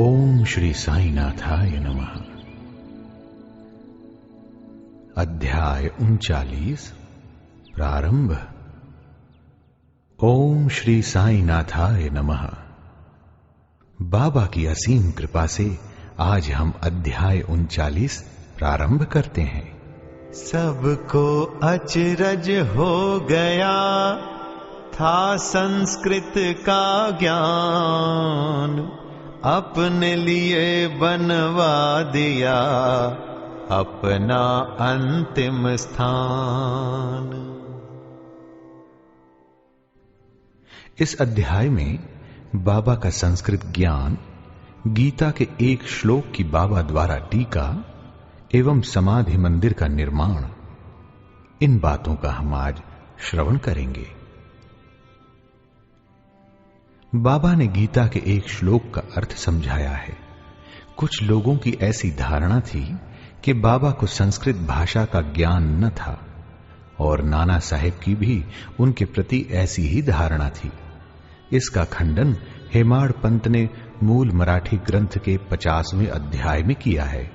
ओम श्री साईनाथाय नमः। अध्याय 39 प्रारंभ। ओम श्री साईनाथाय नमः। बाबा की असीम कृपा से आज हम अध्याय 39 प्रारंभ करते हैं। सबको अचरज हो गया था संस्कृत का ज्ञान, अपने लिए बनवा दिया अपना अंतिम स्थान। इस अध्याय में बाबा का संस्कृत ज्ञान, गीता के एक श्लोक की बाबा द्वारा टीका एवं समाधि मंदिर का निर्माण, इन बातों का हम आज श्रवण करेंगे। बाबा ने गीता के एक श्लोक का अर्थ समझाया है। कुछ लोगों की ऐसी धारणा थी कि बाबा को संस्कृत भाषा का ज्ञान न था, और नाना साहेब की भी उनके प्रति ऐसी ही धारणा थी। इसका खंडन हेमाड़ पंत ने मूल मराठी ग्रंथ के 50वें अध्याय में किया है।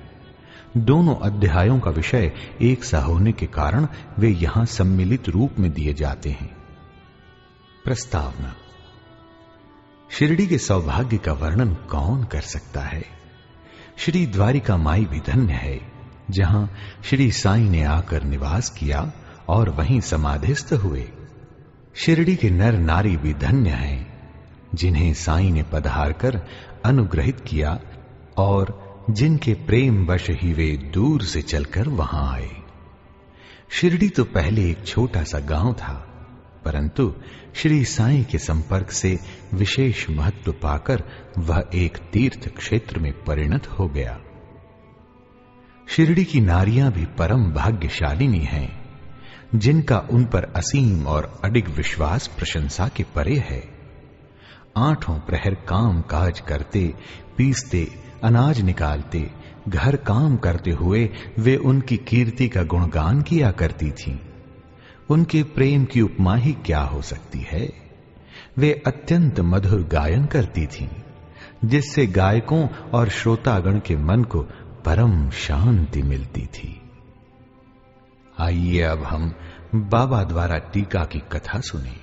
दोनों अध्यायों का विषय एक सा होने के कारण वे यहां सम्मिलित रूप में दिए जाते हैं। प्रस्तावना। शिरडी के सौभाग्य का वर्णन कौन कर सकता है। श्री द्वारिका माई भी धन्य है, जहां श्री साईं ने आकर निवास किया और वहीं समाधिस्थ हुए। शिरडी के नर नारी भी धन्य हैं, जिन्हें साईं ने पधार कर अनुग्रहित किया और जिनके प्रेम वश ही वे दूर से चलकर वहां आए। शिरडी तो पहले एक छोटा सा गांव था, परंतु श्री साईं के संपर्क से विशेष महत्व पाकर वह एक तीर्थ क्षेत्र में परिणत हो गया। शिरडी की नारियां भी परम भाग्यशालिनी हैं, जिनका उन पर असीम और अडिग विश्वास प्रशंसा के परे है। आठों प्रहर काम काज करते, पीसते, अनाज निकालते, घर काम करते हुए वे उनकी कीर्ति का गुणगान किया करती थीं। उनके प्रेम की उपमा ही क्या हो सकती है। वे अत्यंत मधुर गायन करती थीं, जिससे गायकों और श्रोतागण के मन को परम शांति मिलती थी। आइए अब हम बाबा द्वारा टीका की कथा सुने।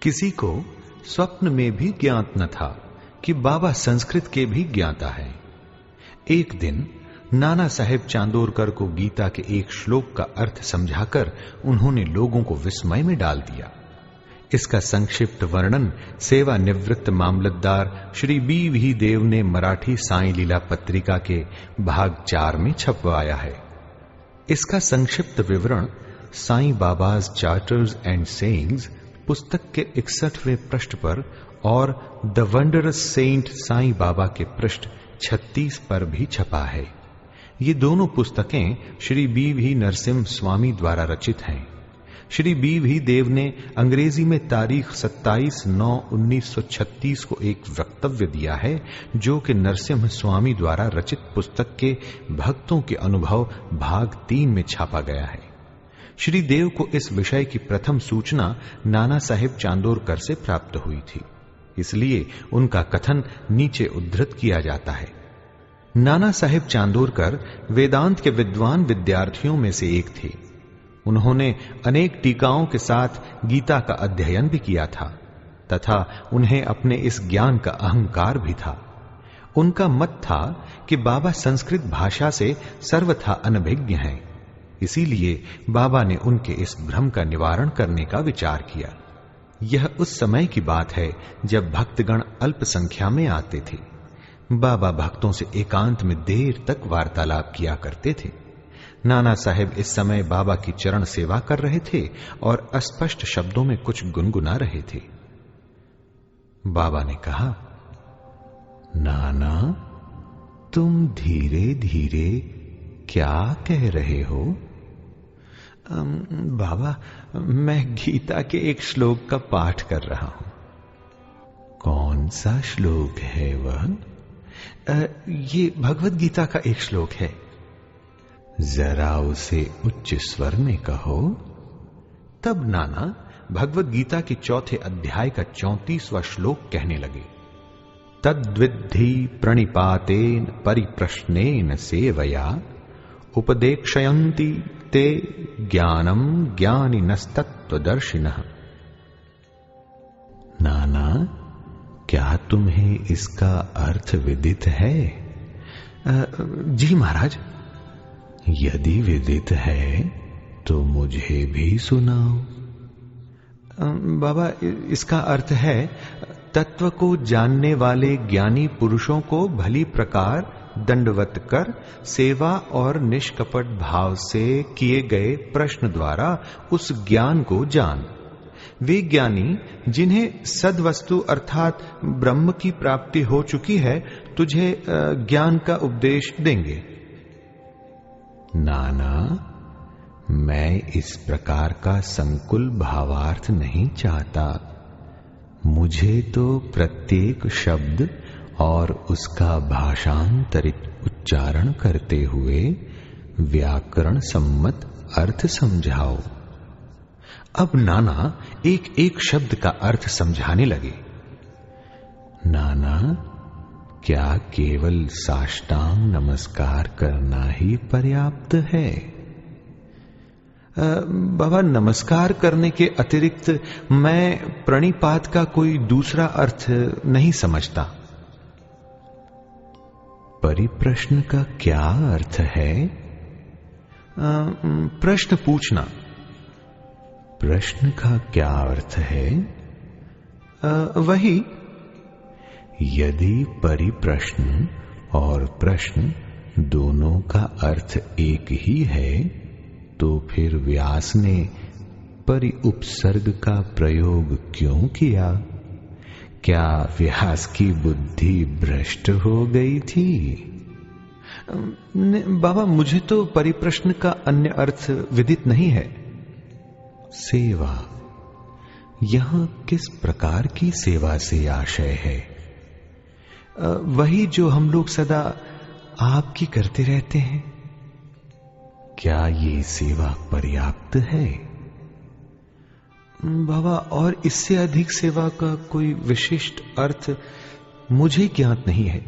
किसी को स्वप्न में भी ज्ञात न था कि बाबा संस्कृत के भी ज्ञाता है। एक दिन नाना साहेब चांदोरकर को गीता के एक श्लोक का अर्थ समझाकर उन्होंने लोगों को विस्मय में डाल दिया। इसका संक्षिप्त वर्णन सेवानिवृत्त मामलतदार श्री बी देव ने मराठी साईं लीला पत्रिका के भाग 4 में छपवाया है। इसका संक्षिप्त विवरण साईं बाबाज चार्टर्स एंड सेइंग्स पुस्तक के 61वें पृष्ठ पर और the wondrous Saint Sai Baba के पृष्ठ 36 पर भी छपा है। ये दोनों पुस्तकें श्री बी नरसिम्ह स्वामी द्वारा रचित हैं। श्री बी देव ने अंग्रेजी में तारीख 27/9/1936 को एक वक्तव्य दिया है, जो कि नरसिम्ह स्वामी द्वारा रचित पुस्तक के भक्तों के अनुभव भाग 3 में छापा गया है। श्री देव को इस विषय की प्रथम सूचना नाना साहेब चांदोरकर से प्राप्त हुई थी, इसलिए उनका कथन नीचे उद्धृत किया जाता है। नाना साहेब चांदोरकर वेदांत के विद्वान विद्यार्थियों में से एक थे। उन्होंने अनेक टीकाओं के साथ गीता का अध्ययन भी किया था तथा उन्हें अपने इस ज्ञान का अहंकार भी था। उनका मत था कि बाबा संस्कृत भाषा से सर्वथा अनभिज्ञ हैं, इसीलिए बाबा ने उनके इस भ्रम का निवारण करने का विचार किया। यह उस समय की बात है जब भक्तगण अल्प संख्या में आते थे। बाबा भक्तों से एकांत में देर तक वार्तालाप किया करते थे। नाना साहेब इस समय बाबा की चरण सेवा कर रहे थे और अस्पष्ट शब्दों में कुछ गुनगुना रहे थे। बाबा ने कहा, नाना, तुम धीरे धीरे क्या कह रहे हो? बाबा, मैं गीता के एक श्लोक का पाठ कर रहा हूं। कौन सा श्लोक है वह? ये भगवत गीता का एक श्लोक है। जरा उसे उच्च स्वर में कहो। तब नाना भगवत गीता के 4थे अध्याय का 34वां श्लोक कहने लगे। तद्विद्धि प्रणिपातेन परिप्रश्नेन सेवया उपदेक्षयन्ति ते ज्ञानम ज्ञानिनस्तत्वदर्शिनः। नाना, क्या तुम्हें इसका अर्थ विदित है? जी महाराज। यदि विदित है तो मुझे भी सुनाओ। बाबा, इसका अर्थ है तत्व को जानने वाले ज्ञानी पुरुषों को भली प्रकार दंडवत कर सेवा और निष्कपट भाव से किए गए प्रश्न द्वारा उस ज्ञान को जान। वे ज्ञानी जिन्हें सद्वस्तु अर्थात ब्रह्म की प्राप्ति हो चुकी है तुझे ज्ञान का उपदेश देंगे। नाना, मैं इस प्रकार का संकुल भावार्थ नहीं चाहता। मुझे तो प्रत्येक शब्द और उसका भाषांतरित उच्चारण करते हुए व्याकरण सम्मत अर्थ समझाओ। अब नाना एक एक शब्द का अर्थ समझाने लगे। नाना, क्या केवल साष्टांग नमस्कार करना ही पर्याप्त है? बाबा, नमस्कार करने के अतिरिक्त मैं प्रणिपात का कोई दूसरा अर्थ नहीं समझता। परिप्रश्न का क्या अर्थ है? प्रश्न पूछना। प्रश्न का क्या अर्थ है? वही। यदि परिप्रश्न और प्रश्न दोनों का अर्थ एक ही है तो फिर व्यास ने परि उपसर्ग का प्रयोग क्यों किया? क्या व्यास की बुद्धि भ्रष्ट हो गई थी? बाबा, मुझे तो परिप्रश्न का अन्य अर्थ विदित नहीं है। सेवा, यहां किस प्रकार की सेवा से आशय है? वही जो हम लोग सदा आपकी करते रहते हैं। क्या ये सेवा पर्याप्त है? बाबा, और इससे अधिक सेवा का कोई विशिष्ट अर्थ मुझे ज्ञात नहीं है।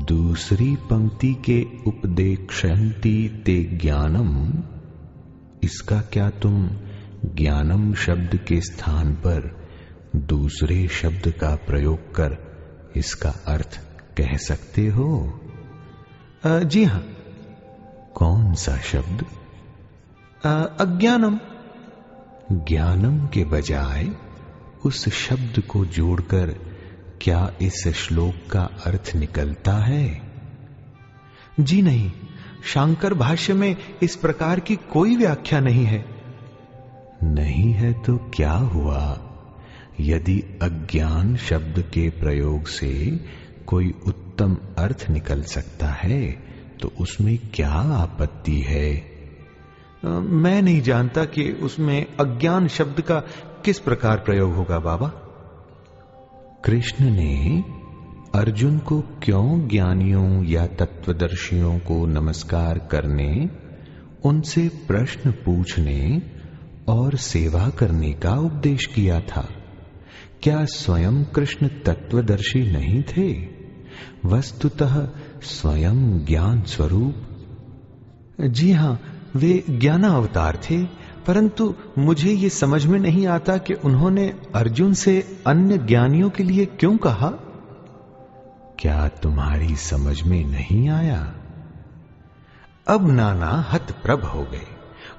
दूसरी पंक्ति के उपदेक्षन्ति ते ज्ञानम, इसका क्या तुम ज्ञानम शब्द के स्थान पर दूसरे शब्द का प्रयोग कर इसका अर्थ कह सकते हो? जी हां। कौन सा शब्द? अज्ञानम। ज्ञानम के बजाय उस शब्द को जोड़कर क्या इस श्लोक का अर्थ निकलता है? जी नहीं, शांकर भाष्य में इस प्रकार की कोई व्याख्या नहीं है। नहीं है तो क्या हुआ? यदि अज्ञान शब्द के प्रयोग से कोई उत्तम अर्थ निकल सकता है तो उसमें क्या आपत्ति है? मैं नहीं जानता कि उसमें अज्ञान शब्द का किस प्रकार प्रयोग होगा बाबा। कृष्ण ने अर्जुन को क्यों ज्ञानियों या तत्वदर्शियों को नमस्कार करने, उनसे प्रश्न पूछने और सेवा करने का उपदेश किया था? क्या स्वयं कृष्ण तत्वदर्शी नहीं थे? वस्तुतः स्वयं ज्ञान स्वरूप। जी हां, वे ज्ञान अवतार थे, परंतु मुझे ये समझ में नहीं आता कि उन्होंने अर्जुन से अन्य ज्ञानियों के लिए क्यों कहा। क्या तुम्हारी समझ में नहीं आया? अब नाना हतप्रभ हो गए।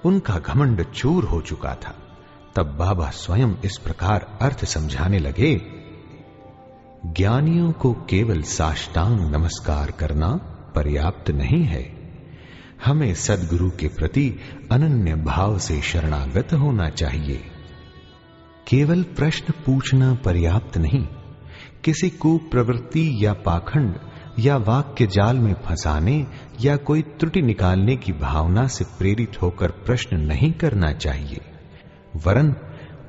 उनका घमंड चूर हो चुका था। तब बाबा स्वयं इस प्रकार अर्थ समझाने लगे। ज्ञानियों को केवल साष्टांग नमस्कार करना पर्याप्त नहीं है। हमें सद्गुरु के प्रति अनन्य भाव से शरणागत होना चाहिए। केवल प्रश्न पूछना पर्याप्त नहीं। किसी कुप्रवृत्ति या पाखंड या वाक्य जाल में फंसाने या कोई त्रुटि निकालने की भावना से प्रेरित होकर प्रश्न नहीं करना चाहिए, वरन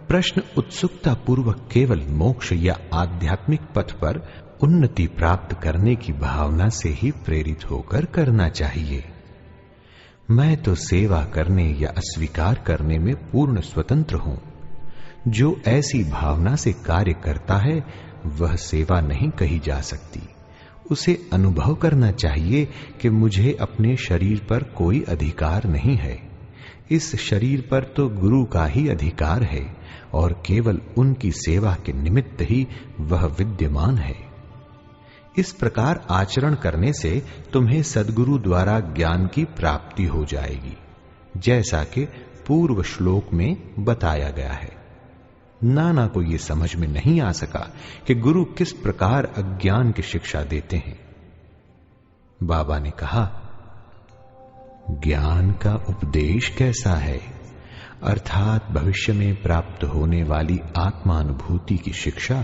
प्रश्न उत्सुकता पूर्वक केवल मोक्ष या आध्यात्मिक पथ पर उन्नति प्राप्त करने की भावना से ही प्रेरित होकर करना चाहिए। मैं तो सेवा करने या अस्वीकार करने में पूर्ण स्वतंत्र हूं। जो ऐसी भावना से कार्य करता है वह सेवा नहीं कही जा सकती। उसे अनुभव करना चाहिए कि मुझे अपने शरीर पर कोई अधिकार नहीं है। इस शरीर पर तो गुरु का ही अधिकार है और केवल उनकी सेवा के निमित्त ही वह विद्यमान है। इस प्रकार आचरण करने से तुम्हें सद्गुरु द्वारा ज्ञान की प्राप्ति हो जाएगी, जैसा कि पूर्व श्लोक में बताया गया है। नाना को यह समझ में नहीं आ सका कि गुरु किस प्रकार अज्ञान की शिक्षा देते हैं। बाबा ने कहा, ज्ञान का उपदेश कैसा है, अर्थात भविष्य में प्राप्त होने वाली आत्मानुभूति की शिक्षा।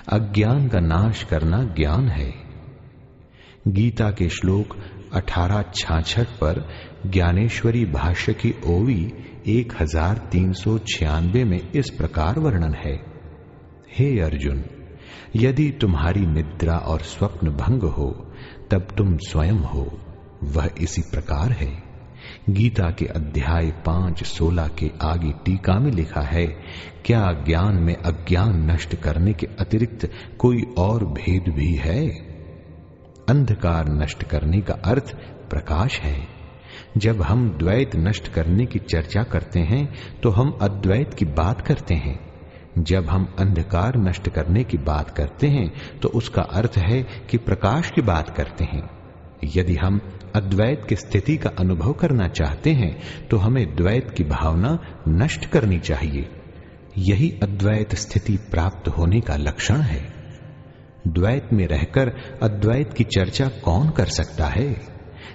अज्ञान का नाश करना ज्ञान है। गीता के श्लोक 1866 पर ज्ञानेश्वरी भाष्य की ओवी 1396 में इस प्रकार वर्णन है। हे अर्जुन, यदि तुम्हारी निद्रा और स्वप्न भंग हो तब तुम स्वयं हो, वह इसी प्रकार है। गीता के अध्याय 5:16 के आगे टीका में लिखा है, क्या ज्ञान में अज्ञान नष्ट करने के अतिरिक्त कोई और भेद भी है? अंधकार नष्ट करने का अर्थ प्रकाश है। जब हम द्वैत नष्ट करने की चर्चा करते हैं तो हम अद्वैत की बात करते हैं। जब हम अंधकार नष्ट करने की बात करते हैं तो उसका अर्थ है कि प्रकाश की बात करते हैं। यदि हम अद्वैत की स्थिति का अनुभव करना चाहते हैं तो हमें द्वैत की भावना नष्ट करनी चाहिए। यही अद्वैत स्थिति प्राप्त होने का लक्षण है। द्वैत में रहकर अद्वैत की चर्चा कौन कर सकता है?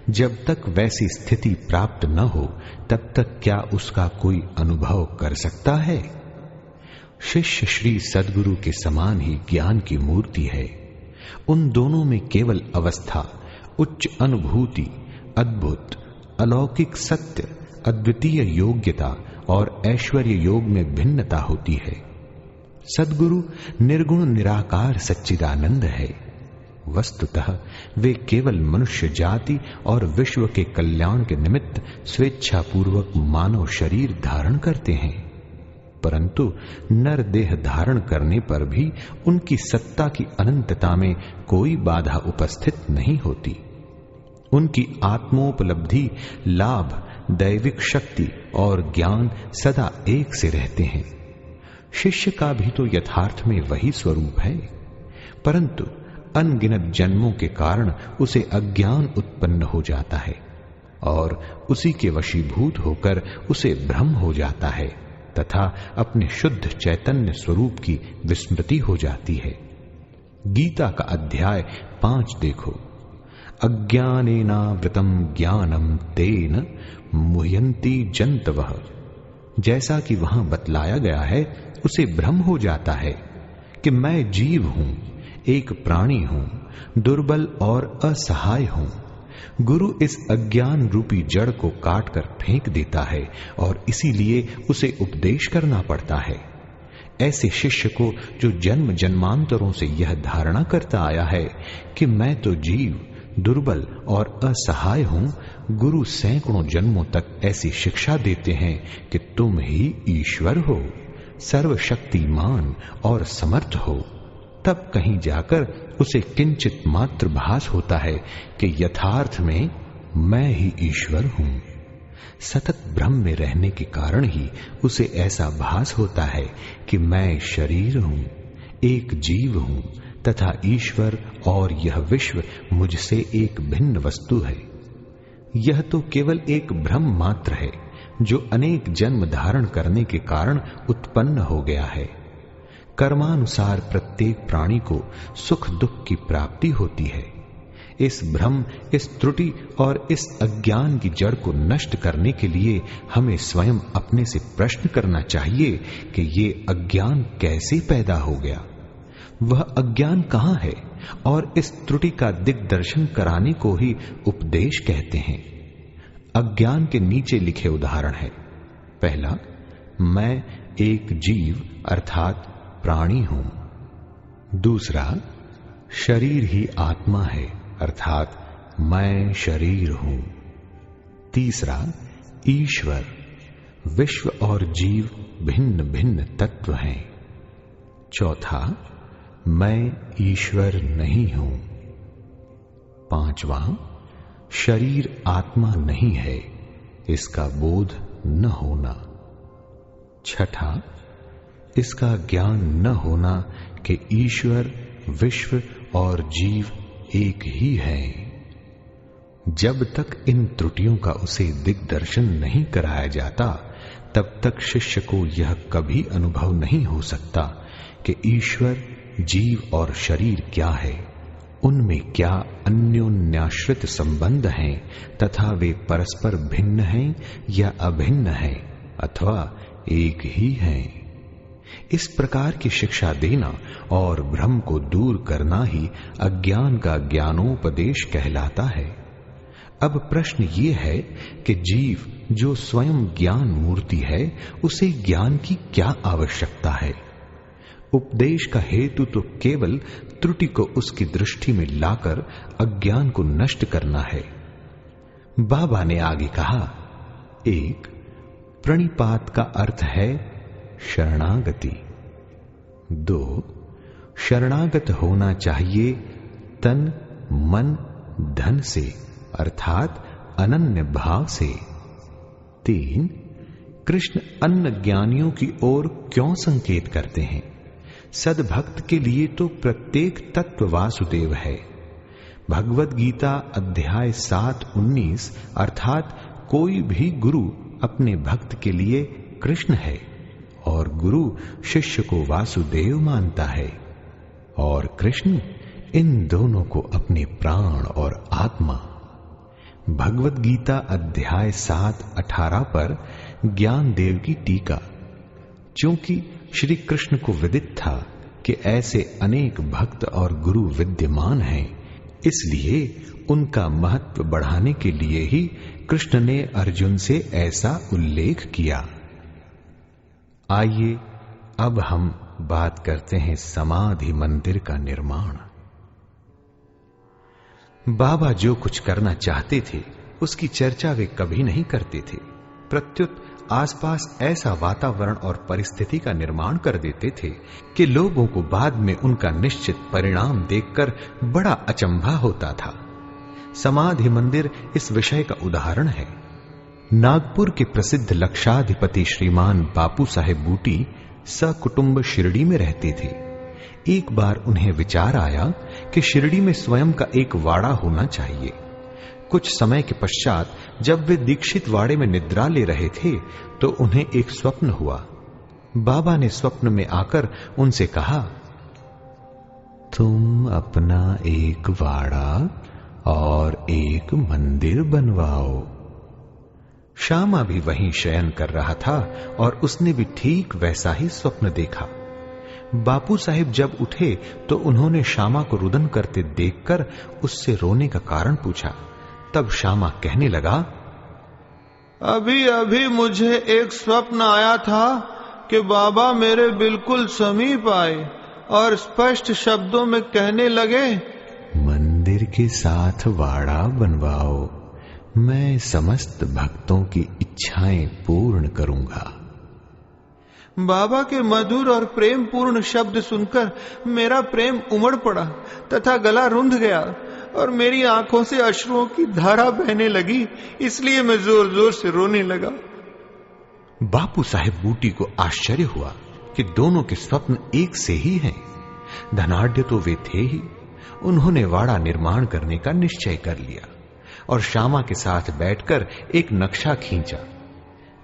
जब तक वैसी स्थिति प्राप्त न हो तब तक क्या उसका कोई अनुभव कर सकता है? शिष्य श्री सद्गुरु के समान ही ज्ञान की मूर्ति है। उन दोनों में केवल अवस्था, उच्च अनुभूति, अद्भुत अलौकिक सत्य, अद्वितीय योग्यता और ऐश्वर्य योग में भिन्नता होती है। सद्गुरु निर्गुण निराकार सच्चिदानंद है। वस्तुतः वे केवल मनुष्य जाति और विश्व के कल्याण के निमित्त स्वेच्छापूर्वक मानव शरीर धारण करते हैं, परंतु नर देह धारण करने पर भी उनकी सत्ता की अनंतता में कोई बाधा उपस्थित नहीं होती। उनकी आत्मोपलब्धि, लाभ, दैविक शक्ति और ज्ञान सदा एक से रहते हैं। शिष्य का भी तो यथार्थ में वही स्वरूप है, परंतु अनगिनत जन्मों के कारण उसे अज्ञान उत्पन्न हो जाता है और उसी के वशीभूत होकर उसे भ्रम हो जाता है तथा अपने शुद्ध चैतन्य स्वरूप की विस्मृति हो जाती है। गीता का अध्याय 5 देखो। अज्ञानेनावृतम ज्ञानम तेन मुह्यन्ति जन्तवः। जैसा कि वहां बतलाया गया है, उसे भ्रम हो जाता है कि मैं जीव हूं, एक प्राणी हूं, दुर्बल और असहाय हूं। गुरु इस अज्ञान रूपी जड़ को काट कर फेंक देता है और इसीलिए उसे उपदेश करना पड़ता है। ऐसे शिष्य को जो जन्म जन्मांतरों से यह धारणा करता आया है कि मैं तो जीव, दुर्बल और असहाय हूं, गुरु सैकड़ों जन्मों तक ऐसी शिक्षा देते हैं कि तुम ही ईश्वर हो, सर्वशक्तिमान और समर्थ हो। तब कहीं जाकर उसे किंचित मात्र भास होता है कि यथार्थ में मैं ही ईश्वर हूं। सतत भ्रम में रहने के कारण ही उसे ऐसा भास होता है कि मैं शरीर हूं, एक जीव हूं तथा ईश्वर और यह विश्व मुझसे एक भिन्न वस्तु है। यह तो केवल एक भ्रम मात्र है जो अनेक जन्म धारण करने के कारण उत्पन्न हो गया है। कर्मानुसार प्रत्येक प्राणी को सुख दुख की प्राप्ति होती है। इस भ्रम, इस त्रुटि और इस अज्ञान की जड़ को नष्ट करने के लिए हमें स्वयं अपने से प्रश्न करना चाहिए कि ये अज्ञान कैसे पैदा हो गया, वह अज्ञान कहां है, और इस त्रुटि का दिग्दर्शन कराने को ही उपदेश कहते हैं। अज्ञान के नीचे लिखे उदाहरण है। पहला, मैं एक जीव अर्थात प्राणी हूं। दूसरा, शरीर ही आत्मा है अर्थात मैं शरीर हूं। तीसरा, ईश्वर, विश्व और जीव भिन्न भिन्न तत्व हैं। चौथा, मैं ईश्वर नहीं हूं। 5वां, शरीर आत्मा नहीं है, इसका बोध न होना। 6ठा, इसका ज्ञान न होना कि ईश्वर, विश्व और जीव एक ही है। जब तक इन त्रुटियों का उसे दिग्दर्शन नहीं कराया जाता, तब तक शिष्य को यह कभी अनुभव नहीं हो सकता कि ईश्वर, जीव और शरीर क्या है, उनमें क्या अन्योन्याश्रित संबंध हैं तथा वे परस्पर भिन्न हैं या अभिन्न हैं अथवा एक ही हैं। इस प्रकार की शिक्षा देना और भ्रम को दूर करना ही अज्ञान का ज्ञानोपदेश कहलाता है। अब प्रश्न ये है कि जीव जो स्वयं ज्ञान मूर्ति है, उसे ज्ञान की क्या आवश्यकता है? उपदेश का हेतु तो केवल त्रुटि को उसकी दृष्टि में लाकर अज्ञान को नष्ट करना है। बाबा ने आगे कहा, 1. प्रणिपात का अर्थ है शरणागति। 2. शरणागत होना चाहिए तन, मन, धन से, अर्थात अनन्य भाव से। 3. कृष्ण अन्य ज्ञानियों की ओर क्यों संकेत करते हैं? सद्भक्त के लिए तो प्रत्येक तत्व वासुदेव है। भगवत गीता अध्याय 7:19 अर्थात कोई भी गुरु अपने भक्त के लिए कृष्ण है और गुरु शिष्य को वासुदेव मानता है, और कृष्ण इन दोनों को अपने प्राण और आत्मा। भगवत गीता अध्याय 7:18 पर ज्ञानदेव की टीका। चूंकि श्री कृष्ण को विदित था कि ऐसे अनेक भक्त और गुरु विद्यमान हैं, इसलिए उनका महत्व बढ़ाने के लिए ही कृष्ण ने अर्जुन से ऐसा उल्लेख किया। आइए अब हम बात करते हैं समाधि मंदिर का निर्माण। बाबा जो कुछ करना चाहते थे उसकी चर्चा वे कभी नहीं करते थे। प्रत्युत आसपास ऐसा वातावरण और परिस्थिति का निर्माण कर देते थे कि लोगों को बाद में उनका निश्चित परिणाम देखकर बड़ा अचंभा होता था। समाधि मंदिर इस विषय का उदाहरण है। नागपुर के प्रसिद्ध लक्षाधिपति श्रीमान बापू साहेब बूटी सकुटुंब शिरडी में रहते थे। एक बार उन्हें विचार आया कि शिरडी में स्वयं का एक वाड़ा होना चाहिए। कुछ समय के पश्चात जब वे दीक्षित वाड़े में निद्रा ले रहे थे तो उन्हें एक स्वप्न हुआ। बाबा ने स्वप्न में आकर उनसे कहा, तुम अपना एक वाड़ा और एक मंदिर बनवाओ। श्यामा भी वहीं शयन कर रहा था और उसने भी ठीक वैसा ही स्वप्न देखा। बापू साहिब जब उठे तो उन्होंने श्यामा को रुदन करते देखकर उससे रोने का कारण पूछा। तब श्यामा कहने लगा, अभी अभी मुझे एक स्वप्न आया था कि बाबा मेरे बिल्कुल समीप आए और स्पष्ट शब्दों में कहने लगे, मंदिर के साथ वाड़ा बनवाओ, मैं समस्त भक्तों की इच्छाएं पूर्ण करूंगा। बाबा के मधुर और प्रेम पूर्ण शब्द सुनकर मेरा प्रेम उमड़ पड़ा तथा गला रुंध गया और मेरी आंखों से अश्रुओं की धारा बहने लगी, इसलिए मैं जोर जोर से रोने लगा। बापू साहेब बूटी को आश्चर्य हुआ कि दोनों के स्वप्न एक से ही हैं। धनाढ्य तो वे थे ही। उन्होंने वाड़ा निर्माण करने का निश्चय कर लिया और श्यामा के साथ बैठकर एक नक्शा खींचा।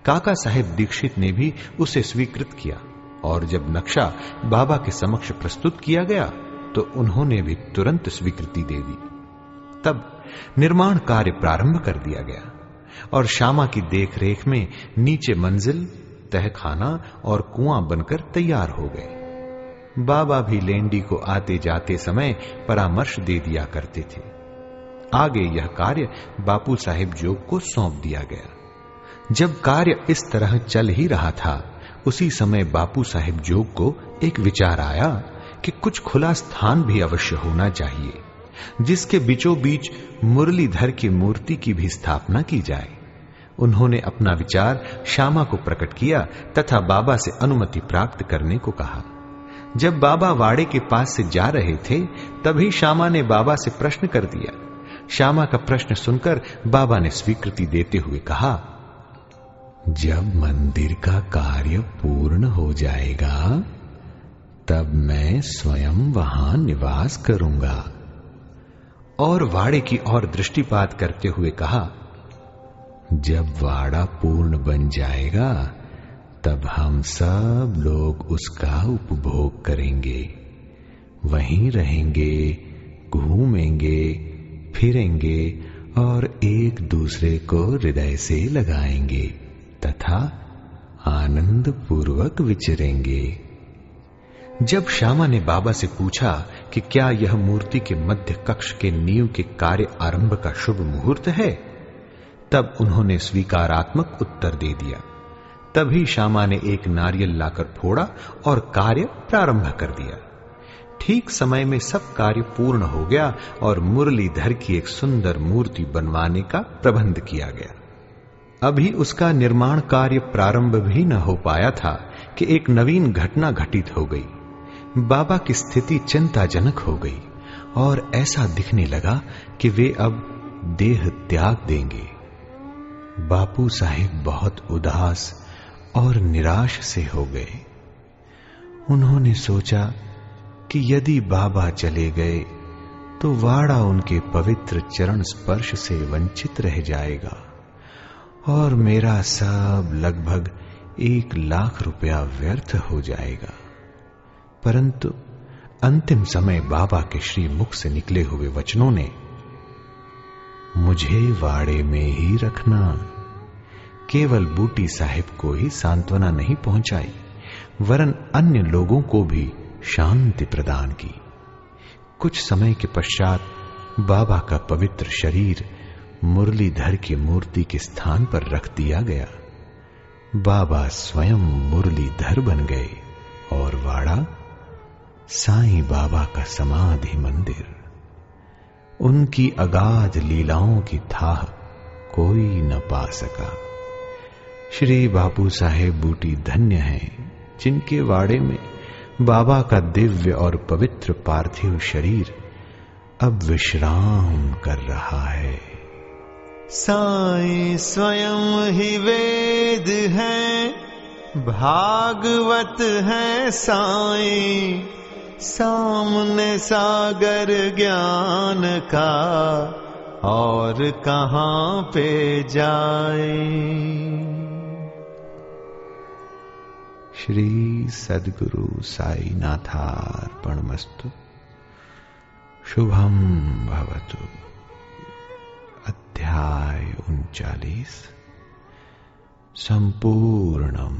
काका साहेब दीक्षित ने भी उसे स्वीकृत किया और जब नक्शा बाबा के समक्ष प्रस्तुत किया गया तो उन्होंने भी तुरंत स्वीकृति दे दी। तब निर्माण कार्य प्रारंभ कर दिया गया और श्यामा की देखरेख में नीचे मंजिल, तहखाना और कुआं बनकर तैयार हो गए। बाबा भी लेंडी को आते जाते समय परामर्श दे दिया करते थे। आगे यह कार्य बापू साहेब जोग को सौंप दिया गया। जब कार्य इस तरह चल ही रहा था, उसी समय बापू साहेब जोग को एक विचार आया कि कुछ खुला स्थान भी अवश्य होना चाहिए, जिसके बीचों बीच मुरलीधर की मूर्ति की भी स्थापना की जाए। उन्होंने अपना विचार श्यामा को प्रकट किया तथा बाबा से अनुमति प्राप्त करने को कहा। जब बाबा वाड़े के पास से जा रहे थे तभी श्यामा ने बाबा से प्रश्न कर दिया। श्यामा का प्रश्न सुनकर बाबा ने स्वीकृति देते हुए कहा, जब मंदिर का कार्य पूर्ण हो जाएगा तब मैं स्वयं वहां निवास करूंगा। और वाड़े की ओर दृष्टिपात करते हुए कहा, जब वाड़ा पूर्ण बन जाएगा तब हम सब लोग उसका उपभोग करेंगे, वहीं रहेंगे, घूमेंगे, फिरेंगे और एक दूसरे को हृदय से लगाएंगे तथा आनंद पूर्वक विचरेंगे। जब श्यामा ने बाबा से पूछा कि क्या यह मूर्ति के मध्य कक्ष के नींव के कार्य आरंभ का शुभ मुहूर्त है, तब उन्होंने स्वीकारात्मक उत्तर दे दिया। तभी श्यामा ने एक नारियल लाकर फोड़ा और कार्य प्रारंभ कर दिया। ठीक समय में सब कार्य पूर्ण हो गया और मुरलीधर की एक सुंदर मूर्ति बनवाने का प्रबंध किया गया। अभी उसका निर्माण कार्य प्रारंभ भी न हो पाया था कि एक नवीन घटना घटित हो गई। बाबा की स्थिति चिंताजनक हो गई और ऐसा दिखने लगा कि वे अब देह त्याग देंगे। बापू साहिब बहुत उदास और निराश से हो गए। उन्होंने सोचा कि यदि बाबा चले गए तो वाड़ा उनके पवित्र चरण स्पर्श से वंचित रह जाएगा और मेरा सब लगभग 1 लाख रुपया व्यर्थ हो जाएगा। परंतु अंतिम समय बाबा के श्री मुख से निकले हुए वचनों ने मुझे वाड़े में ही रखना, केवल बूटी साहिब को ही सांत्वना नहीं पहुंचाई वरन अन्य लोगों को भी शांति प्रदान की। कुछ समय के पश्चात बाबा का पवित्र शरीर मुरलीधर की मूर्ति के स्थान पर रख दिया गया। बाबा स्वयं मुरलीधर बन गए और वाड़ा साईं बाबा का समाधि मंदिर। उनकी अगाध लीलाओं की थाह कोई न पा सका। श्री बापू साहेब बूटी धन्य हैं जिनके वाड़े में बाबा का दिव्य और पवित्र पार्थिव शरीर अब विश्राम कर रहा है। साईं स्वयं ही वेद हैं, भागवत हैं साईं, सामने सागर ज्ञान का और कहां पे जाए। श्री सद्गुरु साईनाथार्पणमस्तु। शुभम भवतु। अध्याय 39 संपूर्णम।